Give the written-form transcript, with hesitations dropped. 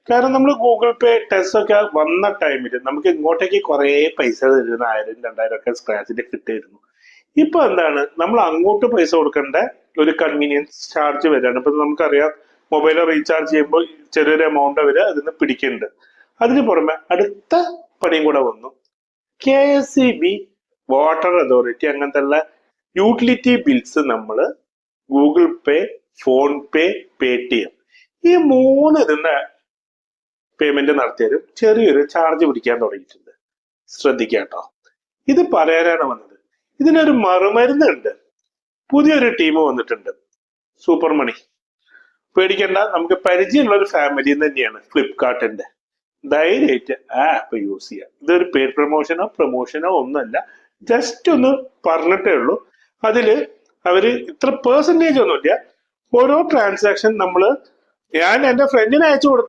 കാരണം നമ്മൾ ഗൂഗിൾ പേ ടെസ്റ്റ് ഒക്കെ വന്ന ടൈമിൽ നമുക്ക് ഇങ്ങോട്ടേക്ക് കുറെ പൈസ തരുന്ന 1000 2000 ഒക്കെ സ്ക്രാച്ചിൽ കിട്ടിയിരുന്നു. ഇപ്പൊ എന്താണ്, നമ്മൾ അങ്ങോട്ട് പൈസ കൊടുക്കേണ്ട ഒരു കൺവീനിയൻസ് ചാർജ് വരികയാണ്. ഇപ്പൊ നമുക്കറിയാം, മൊബൈൽ റീചാർജ് ചെയ്യുമ്പോൾ ചെറിയൊരു എമൗണ്ട് അവര് അതിന് പിടിക്കുന്നുണ്ട്. അതിന് പുറമെ അടുത്ത പണിയും കൂടെ വന്നു. KSEB, വാട്ടർ അതോറിറ്റി, അങ്ങനത്തെ ഉള്ള യൂട്ടിലിറ്റി ബിൽസ് നമ്മൾ ഗൂഗിൾ പേ, ഫോൺ പേ, പേടിഎം ഈ മൂന്ന് ഇതിന്റെ പേയ്മെന്റ് നടത്തിയാലും ചെറിയൊരു ചാർജ് പിടിക്കാൻ തുടങ്ങിയിട്ടുണ്ട്. ശ്രദ്ധിക്കാട്ടോ, ഇത് പറയാനാണ് വന്നത്. ഇതിനൊരു മറുമരുന്നുണ്ട്. പുതിയൊരു ടീം വന്നിട്ടുണ്ട്, സൂപ്പർ മണി. പേടിക്കണ്ട, നമുക്ക് പരിചയമുള്ള ഒരു ഫാമിലി തന്നെയാണ് ഫ്ലിപ്കാർട്ടിന്റെ. ധൈര്യമായിട്ട് ആ ആപ്പ് യൂസ് ചെയ്യാം. ഇതൊരു പെയ്ഡ് പ്രൊമോഷനോ ഒന്നുമല്ല, ജസ്റ്റ് ഒന്ന് പറഞ്ഞിട്ടേ ഉള്ളൂ. അതില് അവര് ഇത്ര പെർസെന്റേജ് ഒന്നുമില്ല. ഓരോ ട്രാൻസാക്ഷൻ ഞാൻ എന്റെ ഫ്രണ്ടിന് അയച്ചു കൊടുത്ത